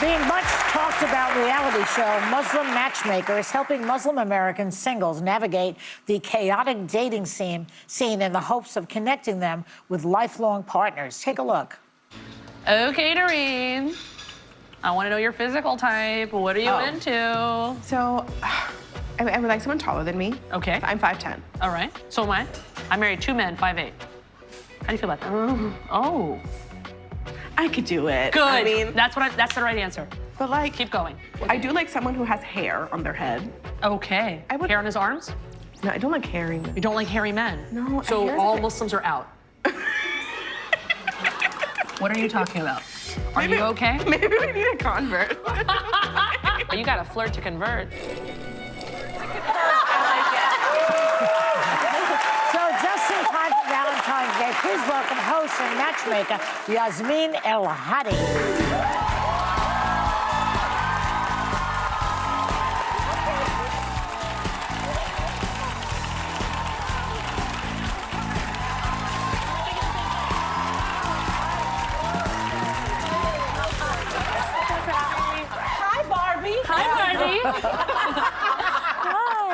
The much talked about reality show Muslim Matchmaker is helping Muslim American singles navigate the chaotic dating scene in the hopes of connecting them with lifelong partners. Take a look. Okay, Doreen. I want to know your physical type. What are you into? So, I would like someone taller than me. Okay. I'm 5'10". All right. So am I. I married 2 men, 5'8". How do you feel about that? Oh. I could do it. Good. I mean, that's the right answer. but like, Keep going. I do like someone who has hair on their head. Okay. Hair on his arms? No, I don't like hairy men. You don't like hairy men? No, So hair's all okay. Muslims are out. What are you talking about? Are Maybe- you okay? Maybe we need a convert. You got to flirt to convert. So just in time for Valentine's Day, please welcome host and matchmaker Yasmin Elhady.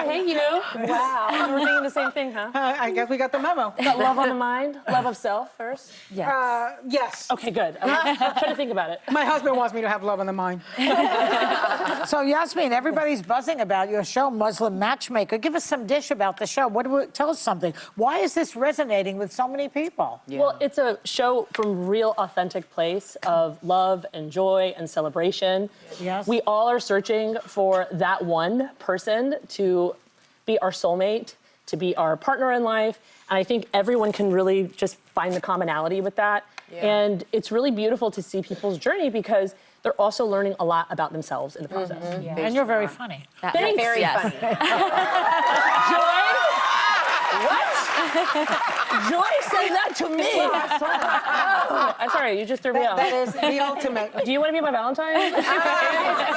Hey, you. Wow. We're thinking the same thing, huh? I guess we got the memo. Got love on the mind, love of self first? Yes. Yes. Okay, good. I'm trying to think about it. My husband wants me to have love on the mind. So Yasmin, everybody's buzzing about your show, Muslim Matchmaker. Give us some dish about the show. Tell us something. Why is this resonating with so many people? Yeah. Well, it's a show from real authentic place of love and joy and celebration. Yes. We all are searching for that one person to be our soulmate, to be our partner in life. And I think everyone can really just find the commonality with that. Yeah. And it's really beautiful to see people's journey because they're also learning a lot about themselves in the process. Mm-hmm. Yeah. And you're very funny. Thanks. Very funny. Joy? What? Joy said that to me. Oh, I'm sorry, you just threw me off. That is the ultimate. Do you want to be my Valentine?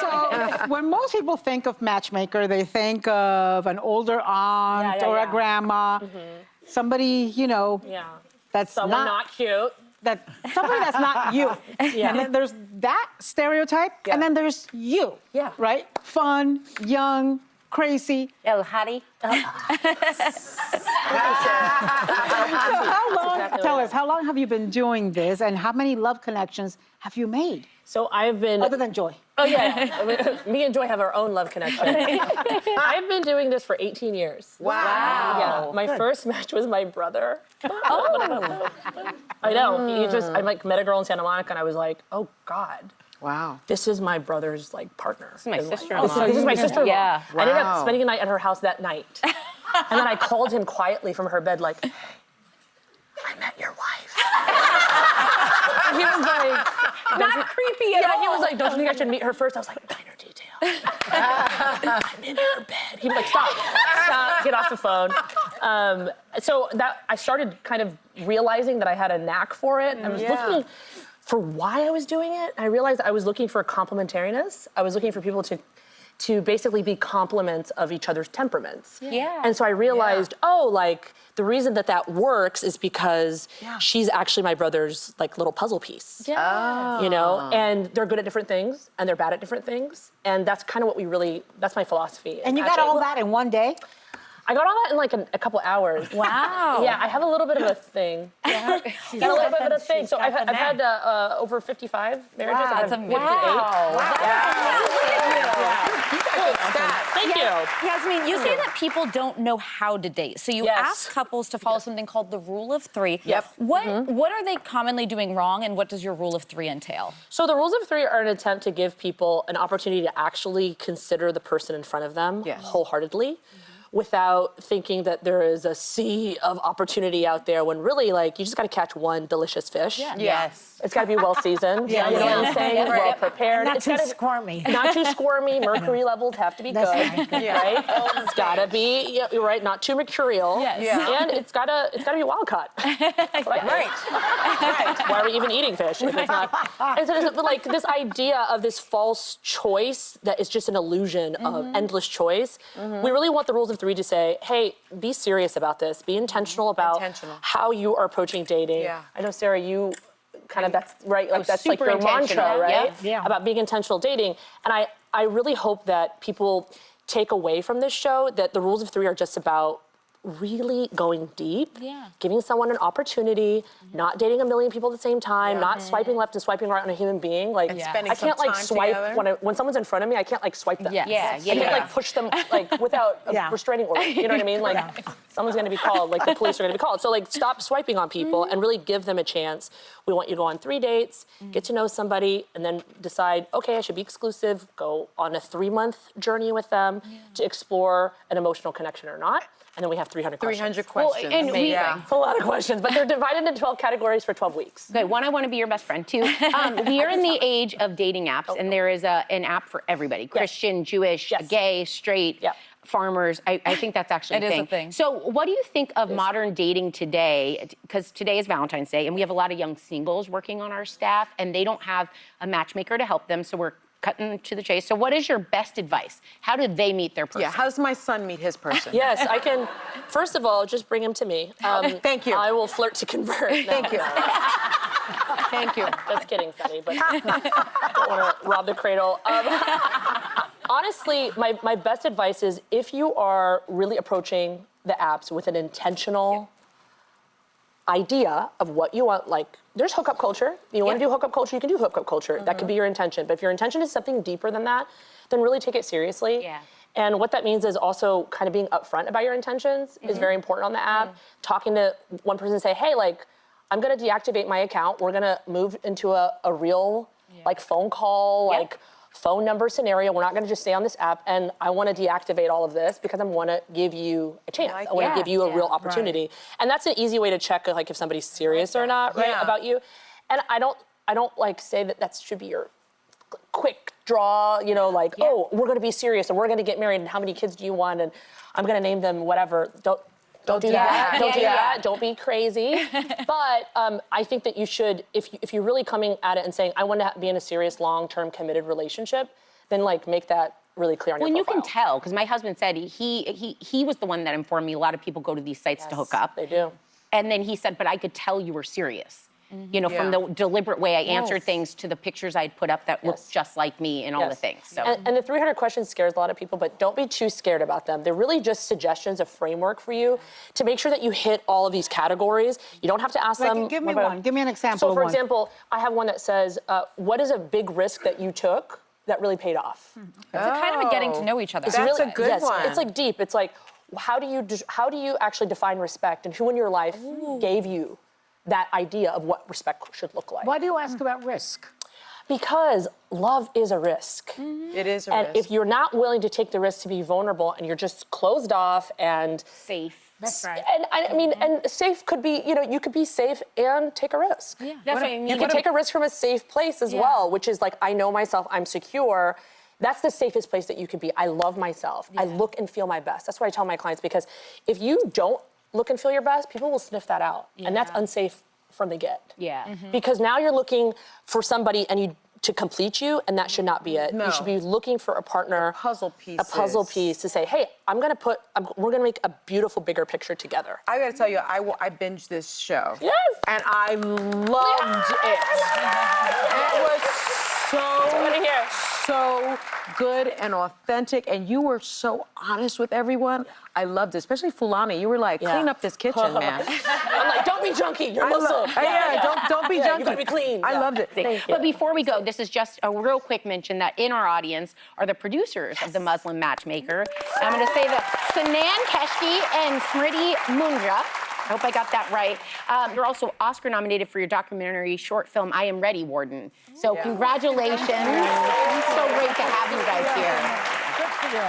So when most people think of matchmaker, they think of an older aunt or a grandma, somebody, you know, that's Someone not cute. Somebody that's not you. Yeah. And then there's that stereotype, and then there's you. Yeah. Right? Fun, young, crazy. Elhady. So how long, tell us, how long have you been doing this and how many love connections have you made? So I've been... Other than Joy. Oh, yeah. Me and Joy have our own love connection. I've been doing this for 18 years. Wow. Yeah. My first match was my brother. Oh. I know. I like met a girl in Santa Monica and I was like, oh, God. Wow. This is my brother's like partner. This is my sister-in-law. This is my sister-in-law. Yeah. I ended up spending a night at her house that night. And then I called him quietly from her bed like, I met your wife. And he was like, Not creepy at all. he was like, don't you think I should meet her first? I was like, minor detail. I'm in her bed. He was like, stop, get off the phone. So that I started kind of realizing that I had a knack for it. I was looking for why I was doing it. I realized I was looking for complementariness. I was looking for people to basically be complements of each other's temperaments. Yeah. And so I realized, the reason that works is because she's actually my brother's like little puzzle piece. Yeah. You know, and they're good at different things and they're bad at different things. And that's kind of what that's my philosophy. And you got all that in one day? I got all that in like a couple hours. Wow. Yeah, I have a little bit of a thing. Got a little bit of a thing. So I've had over 55 marriages. Wow, that's amazing. Thank you. Yasmin, you say that people don't know how to date. So you ask couples to follow something called the rule of 3. Yep. What are they commonly doing wrong, and what does your rule of 3 entail? So the rules of 3 are an attempt to give people an opportunity to actually consider the person in front of them wholeheartedly. Without thinking that there is a sea of opportunity out there when really, like, you just gotta catch one delicious fish. Yeah. Yes. It's gotta be well seasoned. You know what I'm saying? Well prepared. Not It's too gotta squirmy. Not too squirmy. Mercury levels have to be good. Right. Right? It's gotta be, you're right, not too mercurial. Yes. Yeah. And it's gotta be wild caught. Right. Why are we even eating fish if it's not? And so there's like this idea of this false choice that is just an illusion of endless choice. We really want the rules of 3 to say, hey, be serious about this. Be intentional about how you are approaching dating. Yeah. I know, Sarah, you kind of that's right, like that's like super your mantra, intentional. right? Yeah. About being intentional dating. And I really hope that people take away from this show that the rules of three are just about really going deep, giving someone an opportunity, not dating a million people at the same time, not swiping left and swiping right on a human being. Like, spending I can't some like time swipe together. when someone's in front of me. I can't like swipe them. Yeah. I can't like push them like without a restraining order. You know what I mean? Like someone's gonna be called. Like the police are gonna be called. So like stop swiping on people and really give them a chance. We want you to go on 3 dates, get to know somebody, and then decide, okay, I should be exclusive. Go on a 3-month journey with them to explore an emotional connection or not. And then we have 300 questions. 300 questions. and we- Amazing. It's a lot of questions, but they're divided into 12 categories for 12 weeks. Okay, one, I want to be your best friend. Two, we are in the age of dating apps, and there is an app for everybody: Christian, Jewish, gay, straight, farmers. I think that's actually It is a thing. So, what do you think of modern dating today? Because today is Valentine's Day, and we have a lot of young singles working on our staff, and they don't have a matchmaker to help them. So we're cutting to the chase. So, what is your best advice? How do they meet their person? Yeah, how does my son meet his person? Yes, I can. First of all, just bring him to me. Thank you. I will flirt to convert. Thank you. Thank you. Just kidding, Sunny, but don't want to rob the cradle. Honestly, my best advice is if you are really approaching the apps with an intentional idea of what you want, like there's hookup culture. You want to do hookup culture, you can do hookup culture. That could be your intention. But if your intention is something deeper than that, then really take it seriously. Yeah. And what that means is also kind of being upfront about your intentions is very important on the app. Talking to one person and say, hey, like, I'm gonna deactivate my account. We're gonna move into a real like phone call, like phone number scenario. We're not gonna just stay on this app, and I wanna deactivate all of this because I wanna give you a chance. I wanna give you a real opportunity. And that's an easy way to check like if somebody's serious or not, right, about you. And I don't like say that should be your quick draw, you know, like, oh, we're gonna be serious and we're gonna get married and how many kids do you want and I'm gonna name them whatever. Don't do that. Don't do that. Don't be crazy. But I think that you should, if you're really coming at it and saying, I want to be in a serious, long-term, committed relationship, then like make that really clear on your profile. You can tell, because my husband said he was the one that informed me a lot of people go to these sites to hook up. They do. And then he said, but I could tell you were serious. You know, from the deliberate way I answered things to the pictures I'd put up that looked just like me and all the things. So. And the 300 questions scares a lot of people, but don't be too scared about them. They're really just suggestions, a framework for you to make sure that you hit all of these categories. You don't have to ask them. Give me one. Give me an example. So, for of one. example, I have one that says, what is a big risk that you took that really paid off? It's kind of a getting to know each other. It's That's really, a good one. It's like deep. It's like, how do you actually define respect, and who in your life gave you that idea of what respect should look like? Why do you ask about risk? Because love is a risk. It is a And risk. if you're not willing to take the risk to be vulnerable and you're just closed off and Safe. That's right. and I mean, and safe could be, you know, you could be safe and take a risk. Yeah. That's what I mean. You can take a risk from a safe place as well, which is like, I know myself, I'm secure. That's the safest place that you can be. I love myself. I look and feel my best. That's what I tell my clients, because if you don't look and feel your best, people will sniff that out. And that's unsafe from the get. Yeah. Because now you're looking for somebody to complete you, and that should not be it. No. You should be looking for a partner, puzzle a puzzle pieces. piece to say, hey, we're gonna make a beautiful, bigger picture together. I gotta tell you, I binged this show. Yes. And I loved it. It was so good and authentic, and you were so honest with everyone. I loved it, especially Fulani. You were like, clean up this kitchen, man. I'm like, don't be junky, you're Muslim. Don't be junky. You gotta be clean. I loved it. But before we go, this is just a real quick mention that in our audience are the producers of the Muslim Matchmaker. I'm going to say that Sanan Keshki and Smriti Mundra. I hope I got that right. You're also Oscar nominated for your documentary short film, I Am Ready, Warden. So congratulations. It's so great to have you guys here. Good for you.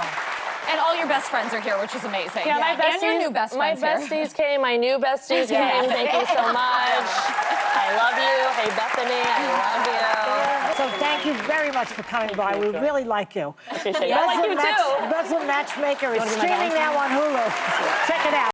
And all your best friends are here, which is amazing. Yeah, my besties, and your new best friends my here. besties came, my new besties came. Thank you so much. I love you. Hey, Bethany, I love you. So thank you very much for coming by. We really like you. Appreciate it. I like you too. Muslim Matchmaker is streaming now on Hulu. Check it out.